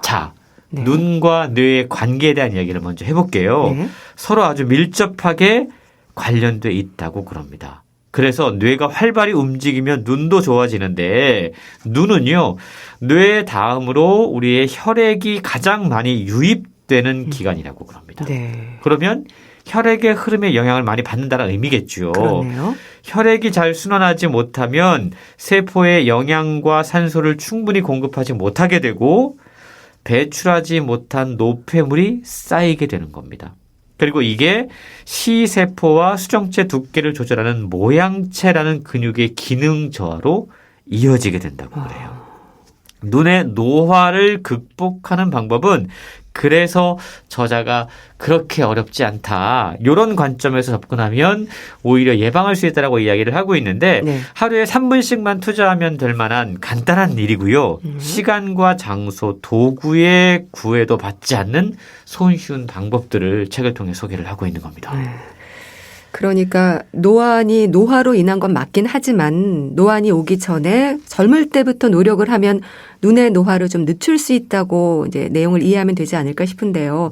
자, 네. 눈과 뇌의 관계에 대한 이야기를 먼저 해볼게요. 네. 서로 아주 밀접하게 관련돼 있다고 그럽니다. 그래서 뇌가 활발히 움직이면 눈도 좋아지는데 눈은요, 뇌 다음으로 우리의 혈액이 가장 많이 유입되는 기관이라고 그럽니다. 네. 그러면 혈액의 흐름에 영향을 많이 받는다는 의미겠죠. 그러네요. 혈액이 잘 순환하지 못하면 세포에 영양과 산소를 충분히 공급하지 못하게 되고 배출하지 못한 노폐물이 쌓이게 되는 겁니다. 그리고 이게 시세포와 수정체 두께를 조절하는 모양체라는 근육의 기능 저하로 이어지게 된다고 그래요. 눈의 노화를 극복하는 방법은 그래서 저자가 그렇게 어렵지 않다. 이런 관점에서 접근하면 오히려 예방할 수 있다라고 이야기를 하고 있는데 네. 하루에 3분씩만 투자하면 될 만한 간단한 일이고요. 시간과 장소, 도구의 구애도 받지 않는 손쉬운 방법들을 책을 통해 소개를 하고 있는 겁니다. 그러니까 노안이 노화로 인한 건 맞긴 하지만 노안이 오기 전에 젊을 때부터 노력을 하면 눈의 노화를 좀 늦출 수 있다고 이제 내용을 이해하면 되지 않을까 싶은데요.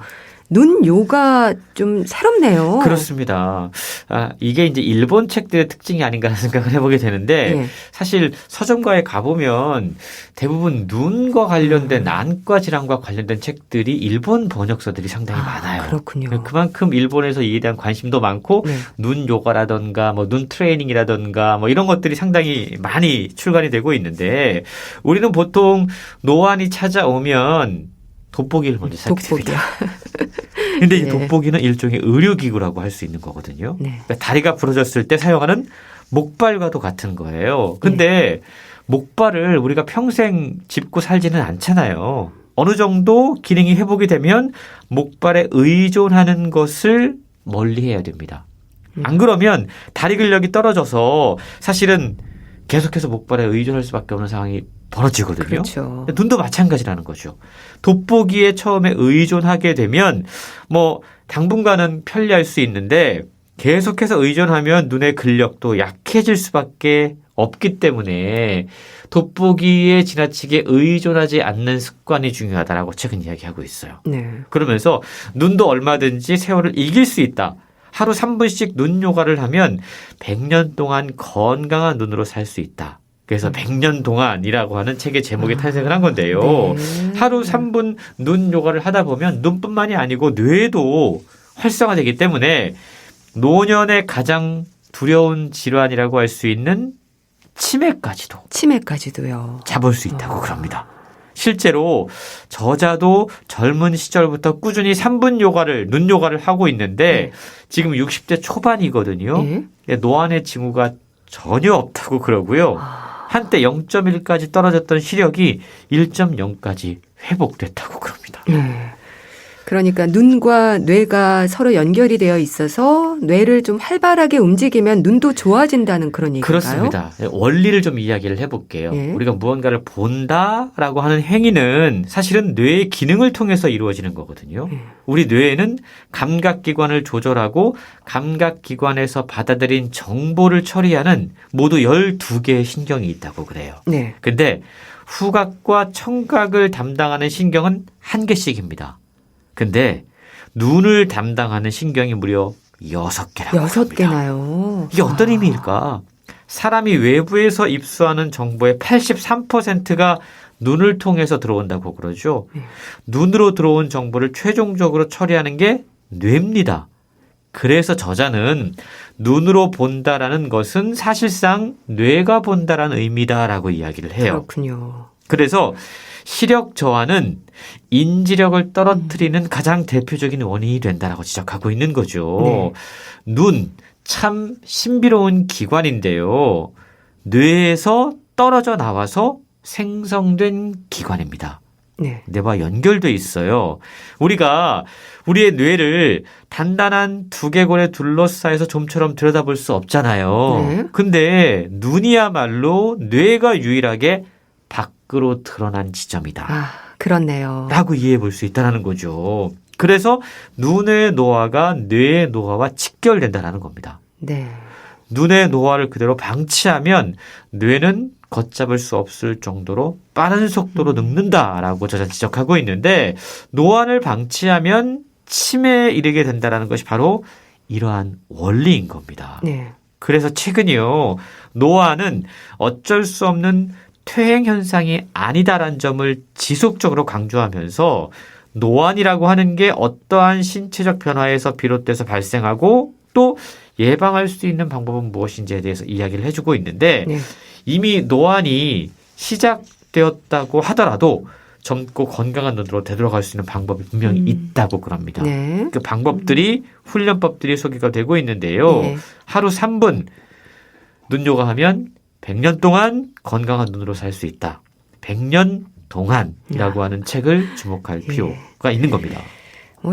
눈 요가 좀 새롭네요. 그렇습니다. 이게 이제 일본 책들의 특징이 아닌가라는 생각을 해보게 되는데 네. 사실 서점가에 가보면 대부분 눈과 관련된 안과 질환과 관련된 책들이 일본 번역서들이 상당히 많아요. 그렇군요. 그만큼 일본에서 이에 대한 관심도 많고 네. 눈 요가라던가 뭐 눈 트레이닝이라던가 뭐 이런 것들이 상당히 많이 출간이 되고 있는데 우리는 보통 노안이 찾아오면 돋보기를 먼저 시작합니다. 근데 이 네. 돋보기는 일종의 의료기구라고 할 수 있는 거거든요. 네. 그러니까 다리가 부러졌을 때 사용하는 목발과도 같은 거예요. 근데 목발을 우리가 평생 짚고 살지는 않잖아요. 어느 정도 기능이 회복이 되면 목발에 의존하는 것을 멀리해야 됩니다. 안 그러면 다리 근력이 떨어져서 사실은 계속해서 목발에 의존할 수밖에 없는 상황이 벌어지거든요. 그렇죠. 눈도 마찬가지라는 거죠. 돋보기에 처음에 의존하게 되면 뭐 당분간은 편리할 수 있는데 계속해서 의존하면 눈의 근력도 약해질 수밖에 없기 때문에 돋보기에 지나치게 의존하지 않는 습관이 중요하다라고 책은 이야기하고 있어요. 네. 그러면서 눈도 얼마든지 세월을 이길 수 있다. 하루 3분씩 눈 요가를 하면 100년 동안 건강한 눈으로 살 수 있다. 그래서 100년 동안이라고 하는 책의 제목이 탄생을 한 건데요. 네. 하루 3분 눈 요가를 하다 보면 눈뿐만이 아니고 뇌도 활성화되기 때문에 노년의 가장 두려운 질환이라고 할 수 있는 치매까지도요. 잡을 수 있다고 그럽니다. 실제로 저자도 젊은 시절부터 꾸준히 3분 요가를 눈 요가를 하고 있는데 지금 60대 초반이거든요. 네. 노안의 징후가 전혀 없다고 그러고요. 한때 0.1까지 떨어졌던 시력이 1.0까지 회복됐다고 그럽니다. 그러니까 눈과 뇌가 서로 연결이 되어 있어서 뇌를 좀 활발하게 움직이면 눈도 좋아진다는 그런 얘기인가요? 그렇습니다. 원리를 좀 이야기를 해볼게요. 예. 우리가 무언가를 본다라고 하는 행위는 사실은 뇌의 기능을 통해서 이루어지는 거거든요. 우리 뇌에는 감각기관을 조절하고 감각기관에서 받아들인 정보를 처리하는 모두 12개의 신경이 있다고 그래요. 네. 근데 후각과 청각을 담당하는 신경은 1개씩입니다. 근데 눈을 담당하는 신경이 무려 6개라고 6개나요? 이게 어떤 의미일까? 사람이 외부에서 입수하는 정보의 83%가 눈을 통해서 들어온다고 그러죠. 눈으로 들어온 정보를 최종적으로 처리하는 게 뇌입니다. 그래서 저자는 눈으로 본다라는 것은 사실상 뇌가 본다라는 의미다라고 이야기를 해요. 그렇군요. 그래서 시력 저하는 인지력을 떨어뜨리는 가장 대표적인 원인이 된다라고 지적하고 있는 거죠. 눈, 참 신비로운 기관인데요. 뇌에서 떨어져 나와서 생성된 기관입니다. 네. 뇌와 연결돼 있어요. 우리가 우리의 뇌를 단단한 두개골에 둘러싸여서 좀처럼 들여다볼 수 없잖아요. 네. 근데 눈이야말로 뇌가 유일하게 밖으로 드러난 지점이다. 그렇네요. 라고 이해해 볼 수 있다는 거죠. 그래서 눈의 노화가 뇌의 노화와 직결된다는 겁니다. 네. 눈의 노화를 그대로 방치하면 뇌는 걷잡을 수 없을 정도로 빠른 속도로 늙는다라고 저자 지적하고 있는데 노화를 방치하면 치매에 이르게 된다는 것이 바로 이러한 원리인 겁니다. 네. 그래서 최근이요. 노화는 어쩔 수 없는 퇴행 현상이 아니다라는 점을 지속적으로 강조하면서 노안이라고 하는 게 어떠한 신체적 변화에서 비롯돼서 발생하고 또 예방할 수 있는 방법은 무엇인지에 대해서 이야기를 해주고 있는데 네. 이미 노안이 시작되었다고 하더라도 젊고 건강한 눈으로 되돌아갈 수 있는 방법이 분명히 있다고 그럽니다. 네. 그 방법들이 훈련법들이 소개가 되고 있는데요. 네. 하루 3분 눈 요가하면 100년 동안 건강한 눈으로 살 수 있다. 100년 동안이라고 하는 책을 주목할 필요가 있는 겁니다.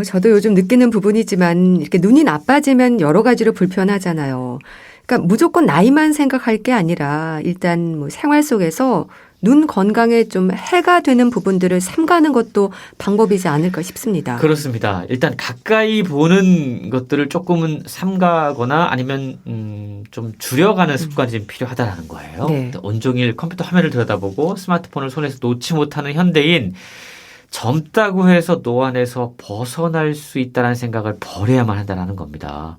저도 요즘 느끼는 부분이지만 이렇게 눈이 나빠지면 여러 가지로 불편하잖아요. 그러니까 무조건 나이만 생각할 게 아니라 일단 뭐 생활 속에서 눈 건강에 좀 해가 되는 부분들을 삼가는 것도 방법이지 않을까 싶습니다. 그렇습니다. 일단 가까이 보는 것들을 조금은 삼가거나 아니면 좀 줄여가는 습관이 좀 필요하다라는 거예요. 네. 온종일 컴퓨터 화면을 들여다보고 스마트폰을 손에서 놓지 못하는 현대인 젊다고 해서 노안에서 벗어날 수 있다는 생각을 버려야만 한다는 겁니다.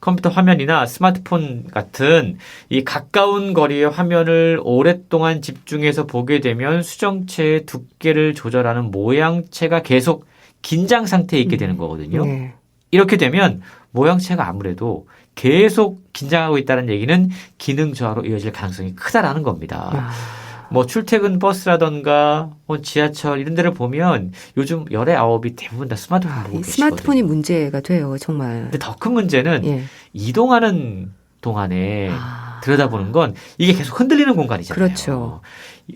컴퓨터 화면이나 스마트폰 같은 이 가까운 거리의 화면을 오랫동안 집중해서 보게 되면 수정체의 두께를 조절하는 모양체가 계속 긴장 상태에 있게 되는 거거든요. 네. 이렇게 되면 모양체가 아무래도 계속 긴장하고 있다는 얘기는 기능 저하로 이어질 가능성이 크다라는 겁니다. 뭐 출퇴근 버스라던가 지하철 이런 데를 보면 요즘 열의 아홉이 대부분 다 스마트폰 보고 계시거든요. 스마트폰이 문제가 돼요, 정말. 근데 더 큰 문제는 예. 이동하는 동안에 들여다보는 건 이게 계속 흔들리는 공간이잖아요. 그렇죠.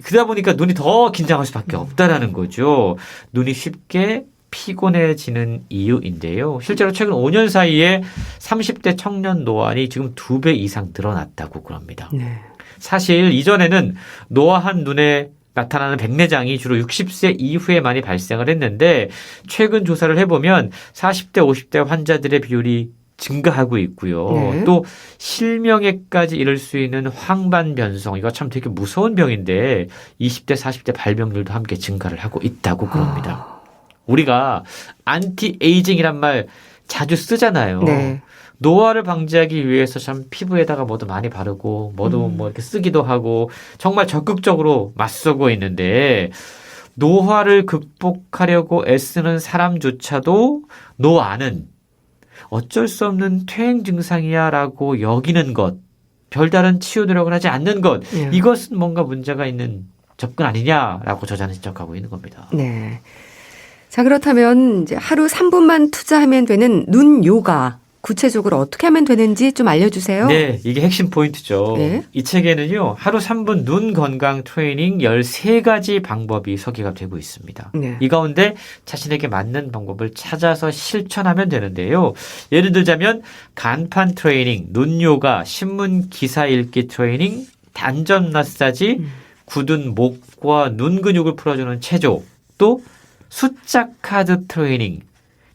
그러다 보니까 눈이 더 긴장할 수밖에 없다라는 거죠. 눈이 쉽게 피곤해지는 이유인데요. 실제로 최근 5년 사이에 30대 청년 노안이 지금 2배 이상 늘어났다고 그럽니다. 네. 사실 이전에는 노화한 눈에 나타나는 백내장이 주로 60세 이후에 많이 발생을 했는데 최근 조사를 해보면 40대, 50대 환자들의 비율이 증가하고 있고요. 네. 또 실명에까지 이를 수 있는 황반변성, 이거 참 되게 무서운 병인데 20대, 40대 발병률도 함께 증가를 하고 있다고 그럽니다. 우리가 안티에이징이란 말 자주 쓰잖아요. 네. 노화를 방지하기 위해서 참 피부에다가 뭐도 많이 바르고 뭐도 뭐 이렇게 쓰기도 하고 정말 적극적으로 맞서고 있는데 노화를 극복하려고 애쓰는 사람조차도 노안은 어쩔 수 없는 퇴행 증상이야라고 여기는 것, 별다른 치유 노력을 하지 않는 것, 예. 이것은 뭔가 문제가 있는 접근 아니냐라고 저자는 지적하고 있는 겁니다. 네. 자, 그렇다면 이제 하루 3분만 투자하면 되는 눈 요가. 구체적으로 어떻게 하면 되는지 좀 알려주세요. 네, 이게 핵심 포인트죠. 네. 이 책에는요, 하루 3분 눈 건강 트레이닝 13가지 방법이 소개가 되고 있습니다. 네. 이 가운데 자신에게 맞는 방법을 찾아서 실천하면 되는데요. 예를 들자면 간판 트레이닝, 눈 요가, 신문 기사 읽기 트레이닝, 단전 마사지, 굳은 목과 눈 근육을 풀어주는 체조, 또 숫자 카드 트레이닝,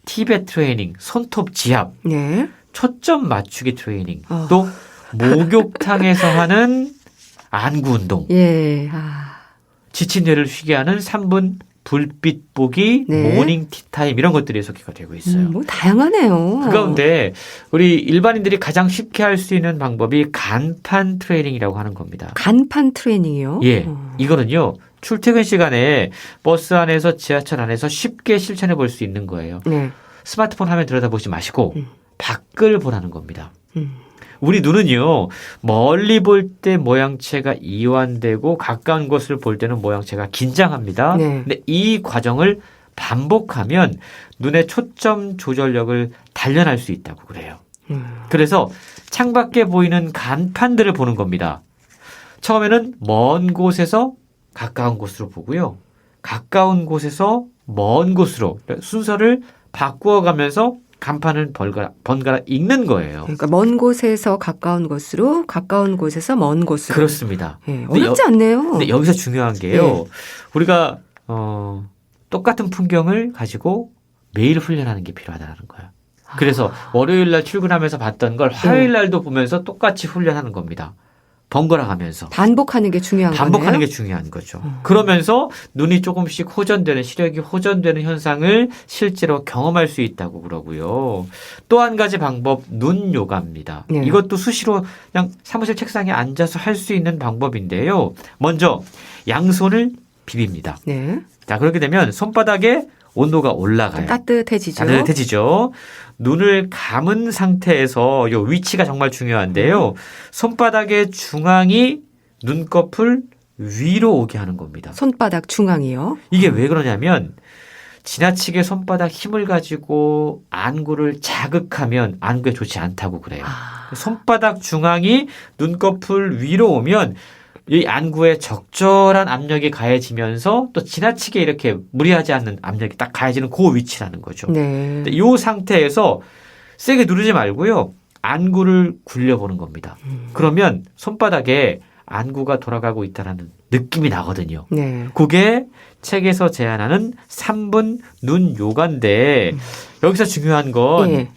티벳 트레이닝, 손톱 지압, 네. 초점 맞추기 트레이닝, 또 목욕탕에서 하는 안구 운동, 예. 지친 뇌를 쉬게 하는 3분 불빛 보기, 네. 모닝 티타임 이런 것들이 소개가 되고 있어요. 뭐 다양하네요. 그 가운데 우리 일반인들이 가장 쉽게 할 수 있는 방법이 간판 트레이닝이라고 하는 겁니다. 간판 트레이닝이요? 예, 이거는요. 출퇴근 시간에 버스 안에서 지하철 안에서 쉽게 실천해 볼 수 있는 거예요. 네. 스마트폰 화면 들여다보지 마시고 밖을 보라는 겁니다. 음. 우리 눈은요. 멀리 볼 때 모양체가 이완되고 가까운 곳을 볼 때는 모양체가 긴장합니다. 네. 근데 이 과정을 반복하면 눈의 초점 조절력을 단련할 수 있다고 그래요. 그래서 창밖에 보이는 간판들을 보는 겁니다. 처음에는 먼 곳에서 가까운 곳으로 보고요. 가까운 곳에서 먼 곳으로 순서를 바꾸어 가면서 간판을 번갈아 읽는 거예요. 그러니까 먼 곳에서 가까운 곳으로, 가까운 곳에서 먼 곳으로. 그렇습니다. 예, 어렵지 않네요. 근데 여기서 중요한 게요. 네. 우리가 똑같은 풍경을 가지고 매일 훈련하는 게 필요하다는 거예요. 그래서 월요일 날 출근하면서 봤던 걸 화요일 날도 보면서 똑같이 훈련하는 겁니다. 번갈아 가면서. 반복하는 게 중요한 거네요. 반복하는 게 중요한 거죠. 그러면서 눈이 조금씩 호전되는, 시력이 호전되는 현상을 실제로 경험할 수 있다고 그러고요. 또 한 가지 방법, 눈 요가입니다. 네. 이것도 수시로 그냥 사무실 책상에 앉아서 할 수 있는 방법인데요. 먼저 양손을 비빕니다. 네. 자, 그렇게 되면 손바닥에 온도가 올라가요. 따뜻해지죠. 따뜻해지죠. 눈을 감은 상태에서 요 위치가 정말 중요한데요. 손바닥의 중앙이 눈꺼풀 위로 오게 하는 겁니다. 손바닥 중앙이요. 이게 왜 그러냐면 지나치게 손바닥 힘을 가지고 안구를 자극하면 안구에 좋지 않다고 그래요. 손바닥 중앙이 눈꺼풀 위로 오면 이 안구에 적절한 압력이 가해지면서 또 지나치게 이렇게 무리하지 않는 압력이 딱 가해지는 그 위치라는 거죠. 네. 이 상태에서 세게 누르지 말고요. 안구를 굴려보는 겁니다. 그러면 손바닥에 안구가 돌아가고 있다는 느낌이 나거든요. 네. 그게 책에서 제안하는 3분 눈 요가인데 여기서 중요한 건 예.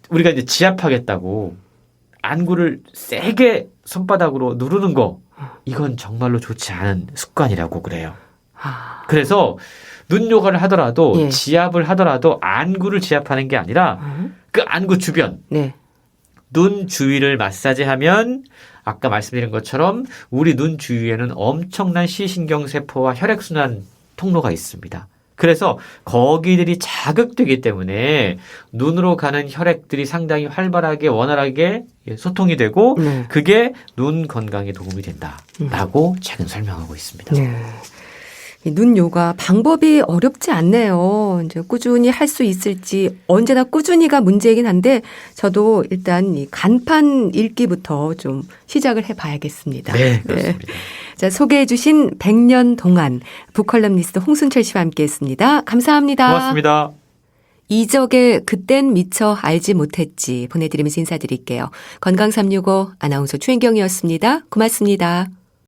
우리가 이제 지압하겠다고 안구를 세게 손바닥으로 누르는 거 이건 정말로 좋지 않은 습관이라고 그래요. 그래서 눈 요가를 하더라도 예. 지압을 하더라도 안구를 지압하는 게 아니라 그 안구 주변 네. 눈 주위를 마사지하면 아까 말씀드린 것처럼 우리 눈 주위에는 엄청난 시신경세포와 혈액순환 통로가 있습니다. 그래서 거기들이 자극되기 때문에 눈으로 가는 혈액들이 상당히 활발하게 원활하게 소통이 되고 네. 그게 눈 건강에 도움이 된다라고 책은 설명하고 있습니다. 네. 이 눈 요가 방법이 어렵지 않네요. 이제 꾸준히 할 수 있을지 언제나 꾸준히가 문제이긴 한데 저도 일단 이 간판 읽기부터 좀 시작을 해봐야겠습니다. 네, 그렇습니다. 자, 소개해 주신 100년 동안 북컬럼니스트 홍순철 씨와 함께했습니다. 감사합니다. 고맙습니다. 이적의 그땐 미처 알지 못했지 보내드리면서 인사드릴게요. 건강365 아나운서 최인경이었습니다. 고맙습니다.